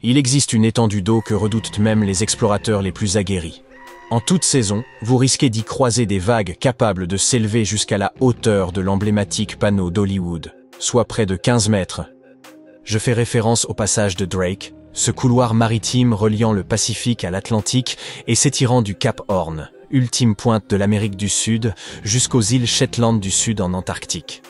Il existe une étendue d'eau que redoutent même les explorateurs les plus aguerris. En toute saison, vous risquez d'y croiser des vagues capables de s'élever jusqu'à la hauteur de l'emblématique panneau d'Hollywood, soit près de 15 mètres. Je fais référence au passage de Drake, ce couloir maritime reliant le Pacifique à l'Atlantique et s'étirant du Cap Horn, ultime pointe de l'Amérique du Sud, jusqu'aux îles Shetland du Sud en Antarctique.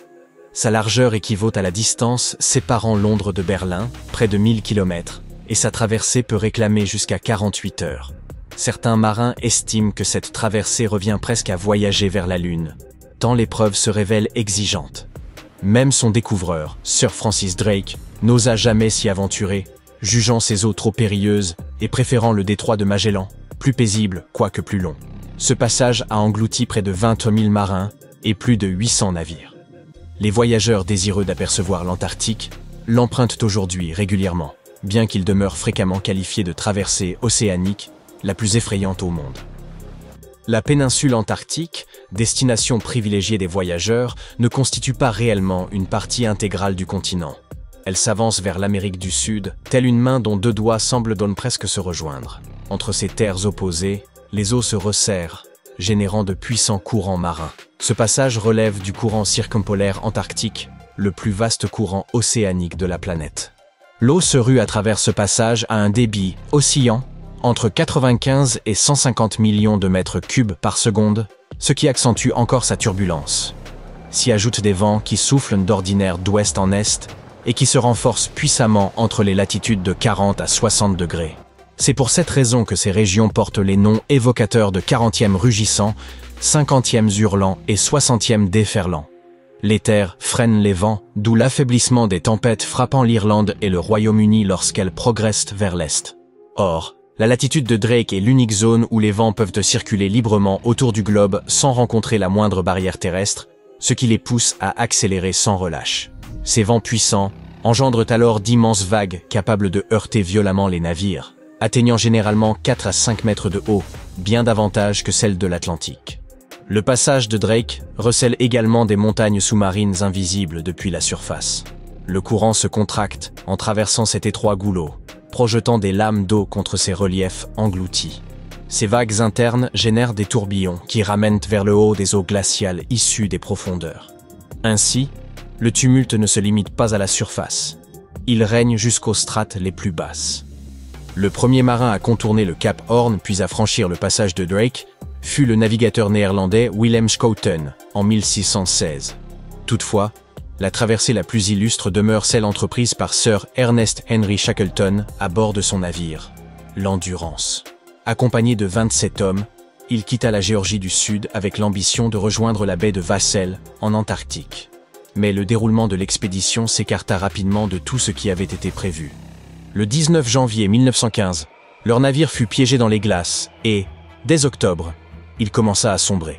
Sa largeur équivaut à la distance séparant Londres de Berlin, près de 1000 km, et sa traversée peut réclamer jusqu'à 48 heures. Certains marins estiment que cette traversée revient presque à voyager vers la Lune, tant l'épreuve se révèle exigeante. Même son découvreur, Sir Francis Drake, n'osa jamais s'y aventurer, jugeant ces eaux trop périlleuses et préférant le détroit de Magellan, plus paisible, quoique plus long. Ce passage a englouti près de 20 000 marins et plus de 800 navires. Les voyageurs désireux d'apercevoir l'Antarctique l'empruntent aujourd'hui régulièrement, bien qu'il demeure fréquemment qualifié de traversée océanique la plus effrayante au monde. La péninsule antarctique, destination privilégiée des voyageurs, ne constitue pas réellement une partie intégrale du continent. Elle s'avance vers l'Amérique du Sud, telle une main dont deux doigts semblent donc presque se rejoindre. Entre ces terres opposées, les eaux se resserrent, générant de puissants courants marins. Ce passage relève du courant circumpolaire antarctique, le plus vaste courant océanique de la planète. L'eau se rue à travers ce passage à un débit oscillant entre 95 et 150 millions de mètres cubes par seconde, ce qui accentue encore sa turbulence. S'y ajoutent des vents qui soufflent d'ordinaire d'ouest en est et qui se renforcent puissamment entre les latitudes de 40 à 60 degrés. C'est pour cette raison que ces régions portent les noms évocateurs de 40e rugissant, 50e hurlant et 60e déferlant. Les terres freinent les vents, d'où l'affaiblissement des tempêtes frappant l'Irlande et le Royaume-Uni lorsqu'elles progressent vers l'est. Or, la latitude de Drake est l'unique zone où les vents peuvent circuler librement autour du globe sans rencontrer la moindre barrière terrestre, ce qui les pousse à accélérer sans relâche. Ces vents puissants engendrent alors d'immenses vagues capables de heurter violemment les navires, atteignant généralement 4 à 5 mètres de haut, bien davantage que celles de l'Atlantique. Le passage de Drake recèle également des montagnes sous-marines invisibles depuis la surface. Le courant se contracte en traversant cet étroit goulot, projetant des lames d'eau contre ces reliefs engloutis. Ces vagues internes génèrent des tourbillons qui ramènent vers le haut des eaux glaciales issues des profondeurs. Ainsi, le tumulte ne se limite pas à la surface. Il règne jusqu'aux strates les plus basses. Le premier marin à contourner le Cap Horn puis à franchir le passage de Drake fut le navigateur néerlandais Willem Schouten en 1616. Toutefois, la traversée la plus illustre demeure celle entreprise par Sir Ernest Henry Shackleton à bord de son navire, l'Endurance. Accompagné de 27 hommes, il quitta la Géorgie du Sud avec l'ambition de rejoindre la baie de Vassel en Antarctique. Mais le déroulement de l'expédition s'écarta rapidement de tout ce qui avait été prévu. Le 19 janvier 1915, leur navire fut piégé dans les glaces et, dès octobre, il commença à sombrer.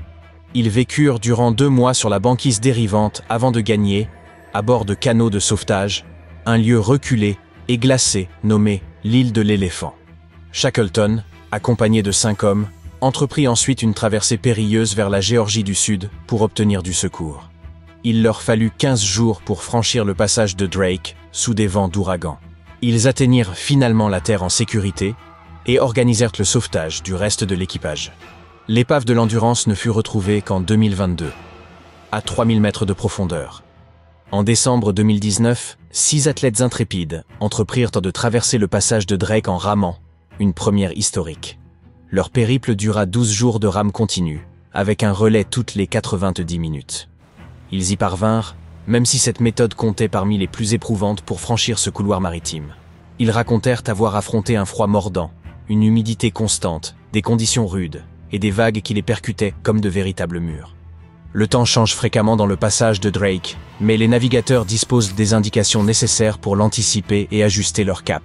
Ils vécurent durant 2 mois sur la banquise dérivante avant de gagner, à bord de canots de sauvetage, un lieu reculé et glacé nommé l'île de l'Éléphant. Shackleton, accompagné de 5 hommes, entreprit ensuite une traversée périlleuse vers la Géorgie du Sud pour obtenir du secours. Il leur fallut 15 jours pour franchir le passage de Drake sous des vents d'ouragan. Ils atteignirent finalement la terre en sécurité et organisèrent le sauvetage du reste de l'équipage. L'épave de l'Endurance ne fut retrouvée qu'en 2022, à 3000 mètres de profondeur. En décembre 2019, 6 athlètes intrépides entreprirent de traverser le passage de Drake en ramant, une première historique. Leur périple dura 12 jours de rame continue, avec un relais toutes les 90 minutes. Ils y parvinrent, même si cette méthode comptait parmi les plus éprouvantes pour franchir ce couloir maritime. Ils racontèrent avoir affronté un froid mordant, une humidité constante, des conditions rudes, et des vagues qui les percutaient comme de véritables murs. Le temps change fréquemment dans le passage de Drake, mais les navigateurs disposent des indications nécessaires pour l'anticiper et ajuster leur cap.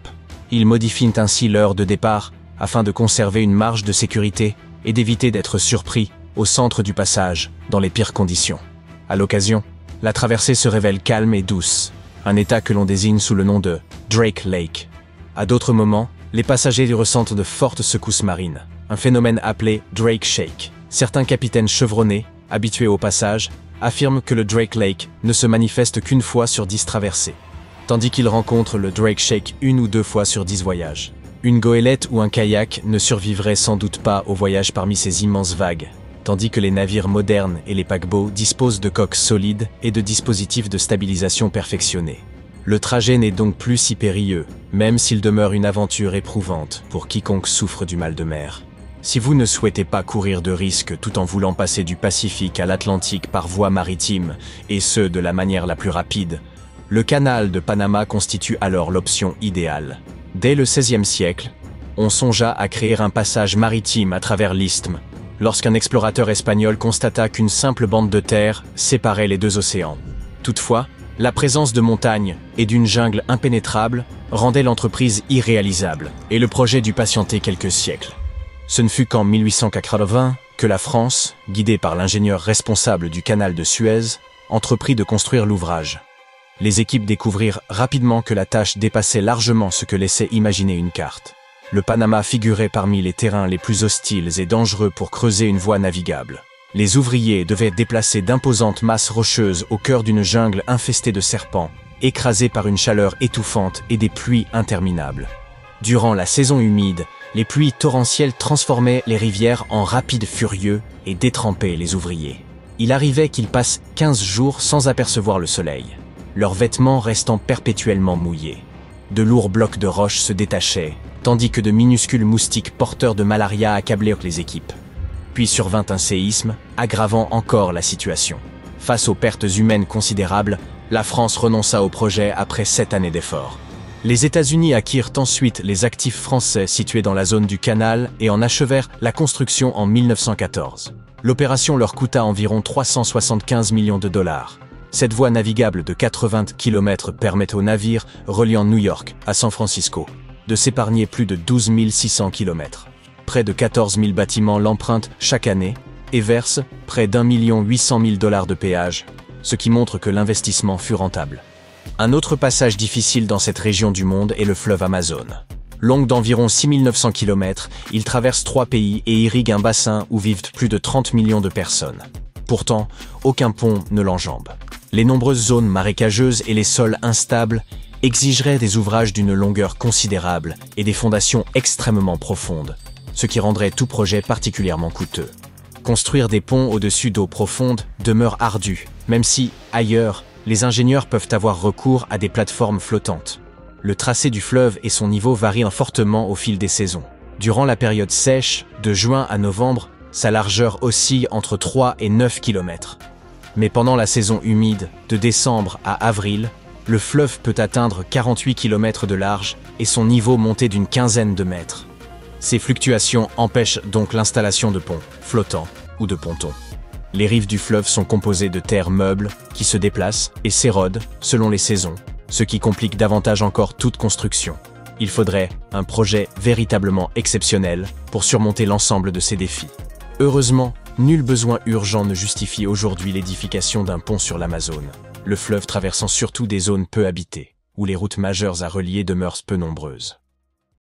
Ils modifient ainsi l'heure de départ afin de conserver une marge de sécurité et d'éviter d'être surpris au centre du passage dans les pires conditions. À l'occasion, la traversée se révèle calme et douce, un état que l'on désigne sous le nom de Drake Lake. À d'autres moments, les passagers ressentent de fortes secousses marines, un phénomène appelé Drake Shake. Certains capitaines chevronnés, habitués au passage, affirment que le Drake Lake ne se manifeste qu'une fois sur 10 traversées. tandis qu'il rencontre le Drake Shake 1 ou 2 fois sur 10 voyages. Une goélette ou un kayak ne survivrait sans doute pas au voyage parmi ces immenses vagues, tandis que les navires modernes et les paquebots disposent de coques solides et de dispositifs de stabilisation perfectionnés. Le trajet n'est donc plus si périlleux, même s'il demeure une aventure éprouvante pour quiconque souffre du mal de mer. Si vous ne souhaitez pas courir de risques tout en voulant passer du Pacifique à l'Atlantique par voie maritime, et ce de la manière la plus rapide, le canal de Panama constitue alors l'option idéale. Dès le XVIe siècle, on songea à créer un passage maritime à travers l'isthme, lorsqu'un explorateur espagnol constata qu'une simple bande de terre séparait les deux océans. Toutefois, la présence de montagnes et d'une jungle impénétrable rendait l'entreprise irréalisable, et le projet dut patienter quelques siècles. Ce ne fut qu'en 1880 que la France, guidée par l'ingénieur responsable du canal de Suez, entreprit de construire l'ouvrage. Les équipes découvrirent rapidement que la tâche dépassait largement ce que laissait imaginer une carte. Le Panama figurait parmi les terrains les plus hostiles et dangereux pour creuser une voie navigable. Les ouvriers devaient déplacer d'imposantes masses rocheuses au cœur d'une jungle infestée de serpents, écrasée par une chaleur étouffante et des pluies interminables. Durant la saison humide, les pluies torrentielles transformaient les rivières en rapides furieux et détrempaient les ouvriers. Il arrivait qu'ils passent 15 jours sans apercevoir le soleil, leurs vêtements restant perpétuellement mouillés. De lourds blocs de roches se détachaient, tandis que de minuscules moustiques porteurs de malaria accablaient les équipes. Puis survint un séisme, aggravant encore la situation. Face aux pertes humaines considérables, la France renonça au projet après 7 années d'efforts. Les États-Unis acquirent ensuite les actifs français situés dans la zone du canal et en achevèrent la construction en 1914. L'opération leur coûta environ 375 millions de dollars. Cette voie navigable de 80 km permet aux navires reliant New York à San Francisco de s'épargner plus de 12 600 km. Près de 14 000 bâtiments l'empruntent chaque année et versent près d'1 800 000 $ de péage, ce qui montre que l'investissement fut rentable. Un autre passage difficile dans cette région du monde est le fleuve Amazon. Long d'environ 6 900 km, il traverse 3 pays et irrigue un bassin où vivent plus de 30 millions de personnes. Pourtant, aucun pont ne l'enjambe. Les nombreuses zones marécageuses et les sols instables exigeraient des ouvrages d'une longueur considérable et des fondations extrêmement profondes, ce qui rendrait tout projet particulièrement coûteux. Construire des ponts au-dessus d'eau profonde demeure ardu, même si, ailleurs, les ingénieurs peuvent avoir recours à des plateformes flottantes. Le tracé du fleuve et son niveau varient fortement au fil des saisons. Durant la période sèche, de juin à novembre, sa largeur oscille entre 3 et 9 km. Mais pendant la saison humide, de décembre à avril, le fleuve peut atteindre 48 km de large et son niveau monter d'une quinzaine de mètres. Ces fluctuations empêchent donc l'installation de ponts flottants ou de pontons. Les rives du fleuve sont composées de terre meuble qui se déplacent et s'érodent selon les saisons, ce qui complique davantage encore toute construction. Il faudrait un projet véritablement exceptionnel pour surmonter l'ensemble de ces défis. Heureusement, nul besoin urgent ne justifie aujourd'hui l'édification d'un pont sur l'Amazone, le fleuve traversant surtout des zones peu habitées, où les routes majeures à relier demeurent peu nombreuses.